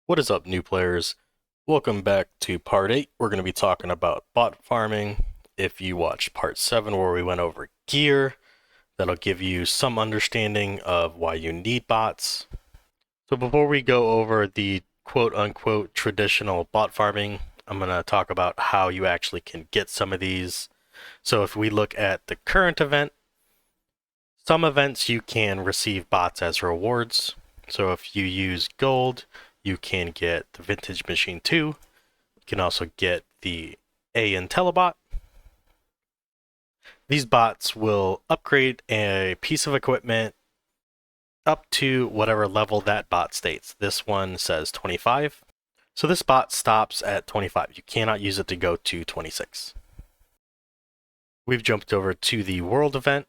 What is up, new players? Welcome back to part 8. We're going to be talking about bot farming. If you watched part 7 where we went over gear, that'll give you some understanding of why you need bots. So before we go over the quote-unquote traditional bot farming, I'm going to talk about how you actually can get some of these. So if we look at the current event, some events you can receive bots as rewards. So if you use gold, you can get the Vintage Machine 2. You can also get the A IntelliBot. These bots will upgrade a piece of equipment up to whatever level that bot states. This one says 25. So this bot stops at 25. You cannot use it to go to 26. We've jumped over to the world event.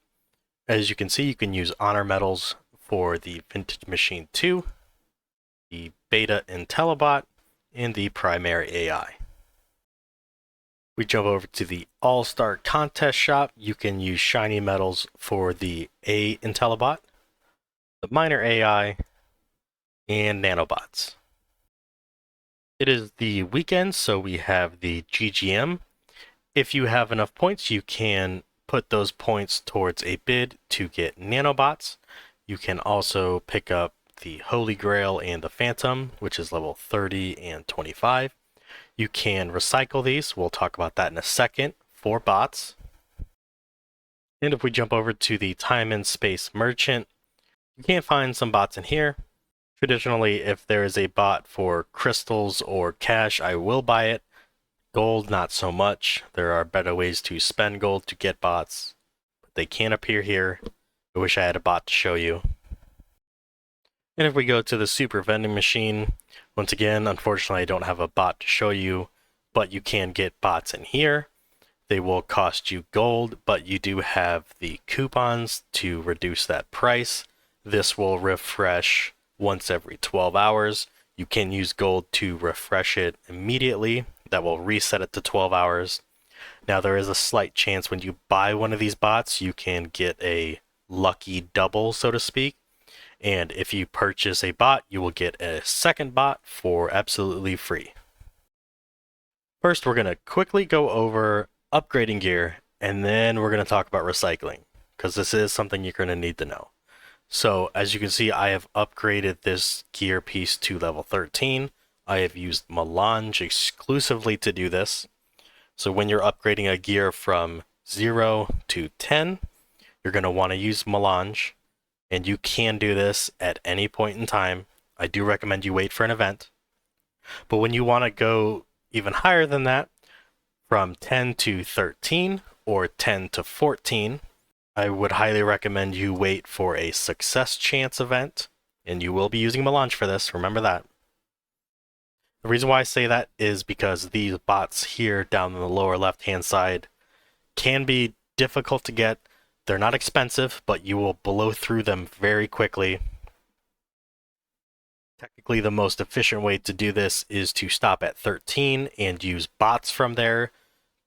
As you can see, you can use honor medals for the Vintage Machine 2, the Beta IntelliBot, and the Primary AI. We jump over to the All-Star Contest shop. You can use shiny medals for the A IntelliBot, the Minor AI, and Nanobots. It is the weekend, so we have the GGM. If you have enough points, you can put those points towards a bid to get Nanobots. You can also pick up the Holy Grail and the Phantom, which is level 30 and 25. You can recycle these. We'll talk about that in a second for bots. And if we jump over to the Time and Space Merchant, you can find some bots in here. Traditionally, if there is a bot for crystals or cash, I will buy it. Gold, not so much. There are better ways to spend gold to get bots, but they can't appear here. I wish I had a bot to show you. And if we go to the Super Vending Machine, once again, unfortunately I don't have a bot to show you, but you can get bots in here. They will cost you gold, but you do have the coupons to reduce that price. This will refresh once every 12 hours. You can use gold to refresh it immediately. That will reset it to 12 hours. Now there is a slight chance when you buy one of these bots, you can get a lucky double, so to speak. And if you purchase a bot, you will get a second bot for absolutely free. First, we're going to quickly go over upgrading gear, and then we're going to talk about recycling, because this is something you're going to need to know. So, as you can see, I have upgraded this gear piece to level 13. I have used Melange exclusively to do this. So when you're upgrading a gear from 0 to 10, you're going to want to use Melange. And you can do this at any point in time. I do recommend you wait for an event. But when you want to go even higher than that, from 10 to 13 or 10 to 14, I would highly recommend you wait for a success chance event. And you will be using Melange for this, remember that. The reason why I say that is because these bots here down in the lower left-hand side can be difficult to get. They're not expensive, but you will blow through them very quickly. Technically, the most efficient way to do this is to stop at 13 and use bots from there.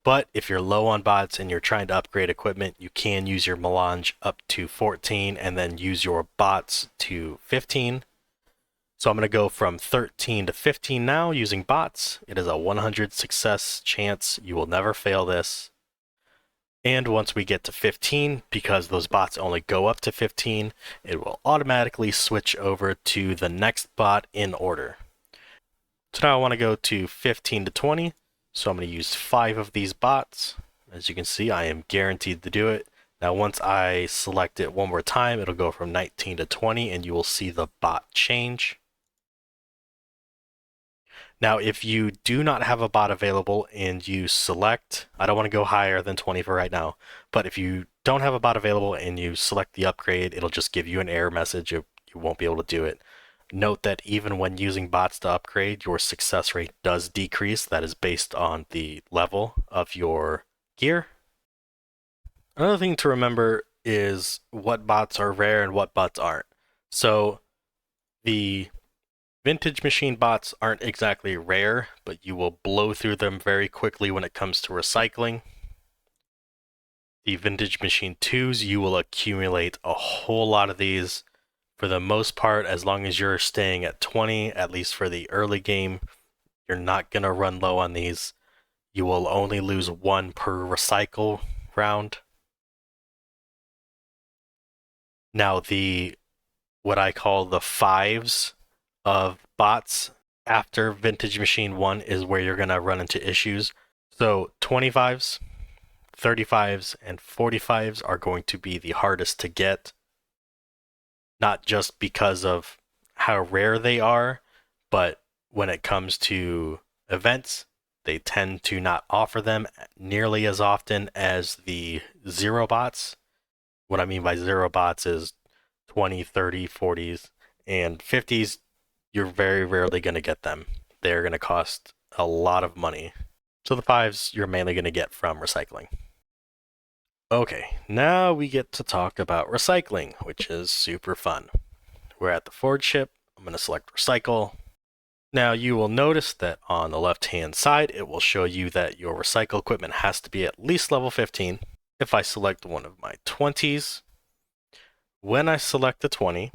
But if you're low on bots and you're trying to upgrade equipment, you can use your Melange up to 14 and then use your bots to 15. So I'm going to go from 13 to 15 now using bots. It is a 100 success chance. You will never fail this. And once we get to 15, because those bots only go up to 15, it will automatically switch over to the next bot in order. So now I want to go to 15 to 20. So I'm going to use 5 of these bots. As you can see, I am guaranteed to do it. Now once I select it one more time, it'll go from 19 to 20 and you will see the bot change. Now, if you do not have a bot available and you select, I don't want to go higher than 20 for right now, but if you don't have a bot available and you select the upgrade, it'll just give you an error message. You won't be able to do it. Note that even when using bots to upgrade, your success rate does decrease. That is based on the level of your gear. Another thing to remember is what bots are rare and what bots aren't. So the Vintage Machine bots aren't exactly rare, but you will blow through them very quickly when it comes to recycling. The Vintage Machine 2s, you will accumulate a whole lot of these For the most part, as long as you're staying at 20, at least for the early game, you're not going to run low on these. You will only lose 1 per recycle round. Now, what I call the 5s of bots after Vintage Machine 1 is where you're going to run into issues. So 25s, 35s, and 45s are going to be the hardest to get. Not just because of how rare they are, but when it comes to events, they tend to not offer them nearly as often as the zero bots. What I mean by zero bots is 20, 30, 40s, and 50s, you're very rarely going to get them. They're going to cost a lot of money. So the 5s you're mainly going to get from recycling. Okay, now we get to talk about recycling, which is super fun. We're at the Forge ship. I'm going to select recycle. Now you will notice that on the left-hand side, it will show you that your recycle equipment has to be at least level 15. If I select one of my 20s, when I select a 20,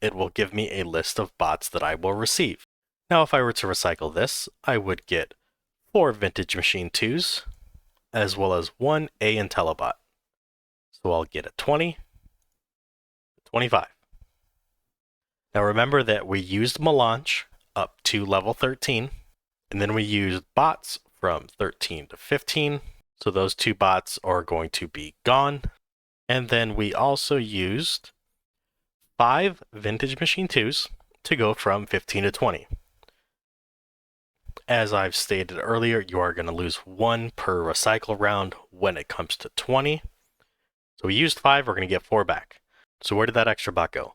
it will give me a list of bots that I will receive. Now if I were to recycle this, I would get 4 Vintage Machine 2s, as well as 1 A IntelliBot. So I'll get a 20, 25. Now remember that we used Melange up to level 13, and then we used bots from 13 to 15. So those 2 bots are going to be gone. And then we also used 5 Vintage Machine 2s to go from 15 to 20. As I've stated earlier, you are going to lose 1 per recycle round when it comes to 20. So we used 5, we're going to get 4 back. So where did that extra bot go?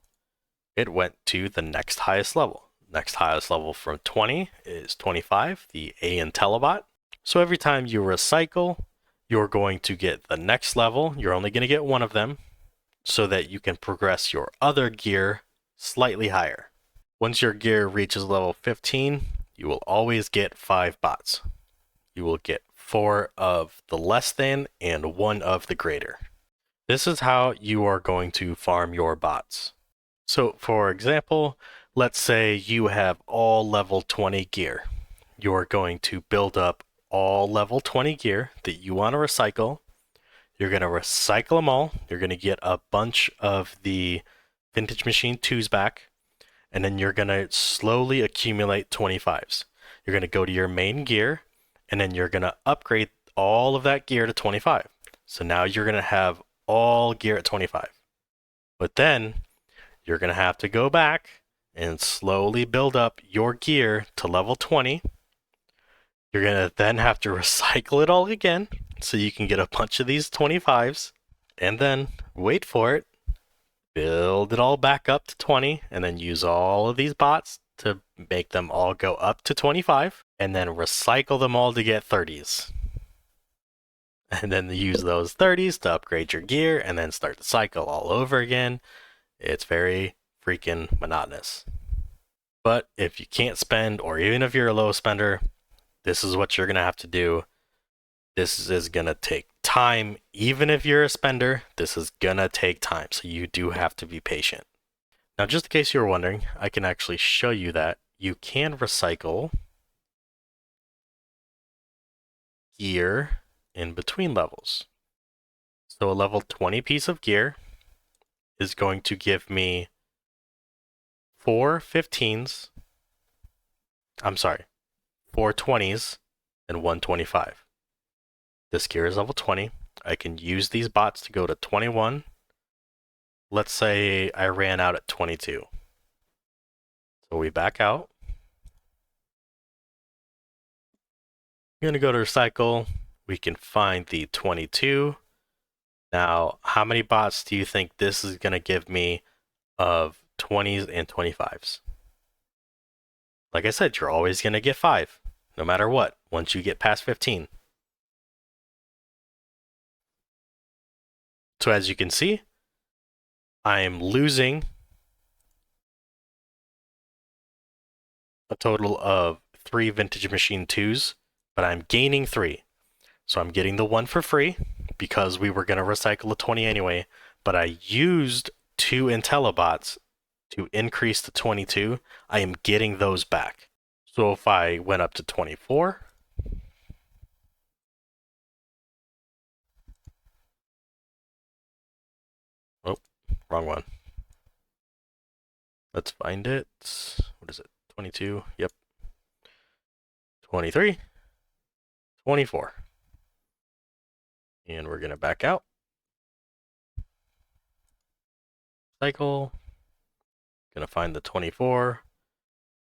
It went to the next highest level. Next highest level from 20 is 25, the A IntelliBot. So every time you recycle, you're going to get the next level. You're only going to get 1 of them so that you can progress your other gear slightly higher. Once your gear reaches level 15, you will always get 5 bots. You will get 4 of the less than and 1 of the greater. This is how you are going to farm your bots. So for example, let's say you have all level 20 gear. You're going to build up all level 20 gear that you want to recycle. You're going to recycle them all. You're going to get a bunch of the Vintage Machine 2s back. And then you're going to slowly accumulate 25s. You're going to go to your main gear, and then you're going to upgrade all of that gear to 25. So now you're going to have all gear at 25. But then you're going to have to go back and slowly build up your gear to level 20. You're going to then have to recycle it all again so you can get a bunch of these 25s. And then, wait for it, build it all back up to 20, and then use all of these bots to make them all go up to 25, and then recycle them all to get 30s. And then use those 30s to upgrade your gear, and then start the cycle all over again. It's very freaking monotonous. But if you can't spend, or even if you're a low spender, this is what you're going to have to do. This is going to take time. Even if you're a spender, this is going to take time. So you do have to be patient. Now, just in case you were wondering, I can actually show you that you can recycle gear in between levels. So a level 20 piece of gear is going to give me 4 15s. I'm sorry, 4 20s and 1 25. This gear is level 20. I can use these bots to go to 21. Let's say I ran out at 22. So we back out. I'm going to go to recycle. We can find the 22. Now, how many bots do you think this is going to give me of 20s and 25s? Like I said, you're always going to get 5, no matter what, once you get past 15. So as you can see, I am losing a total of 3 Vintage Machine 2s, but I'm gaining 3. So I'm getting the 1 for free because we were going to recycle a 20 anyway, but I used 2 IntelliBots to increase to 22, I am getting those back. So if I went up to 24, oh, wrong one. Let's find it. What is it? 22, yep. 23, 24. And we're gonna back out. Cycle. Gonna find the 24.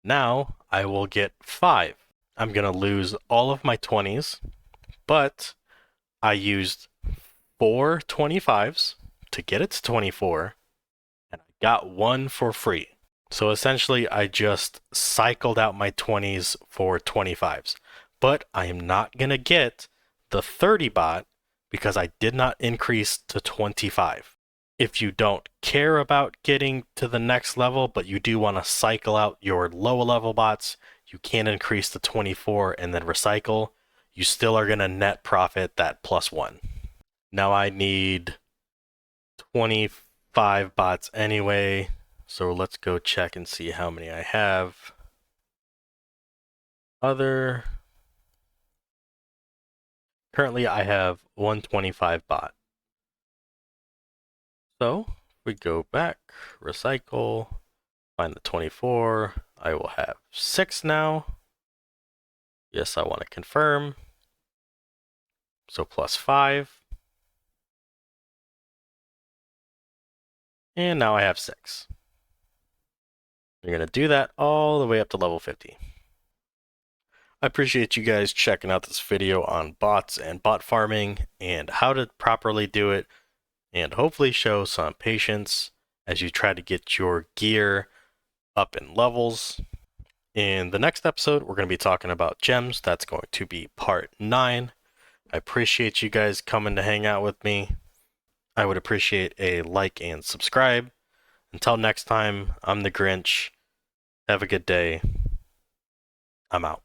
Now I will get 5. I'm gonna lose all of my 20s, but I used 4 25s to get it to 24, and I got 1 for free. So essentially, I just cycled out my 20s for 25s. But I am not gonna get the 30 bot because I did not increase to 25. If you don't care about getting to the next level, but you do want to cycle out your low level bots, you can increase to 24 and then recycle. You still are going to net profit that +1. Now I need 25 bots anyway, so let's go check and see how many I have. Currently I have 125 bot. So we go back, recycle, find the 24. I will have 6 now. Yes, I want to confirm. So +5. And now I have 6. You're going to do that all the way up to level 50. I appreciate you guys checking out this video on bots and bot farming and how to properly do it, and hopefully show some patience as you try to get your gear up in levels. In the next episode, we're going to be talking about gems. That's going to be part 9. I appreciate you guys coming to hang out with me. I would appreciate a like and subscribe. Until next time, I'm the Grinch. Have a good day. I'm out.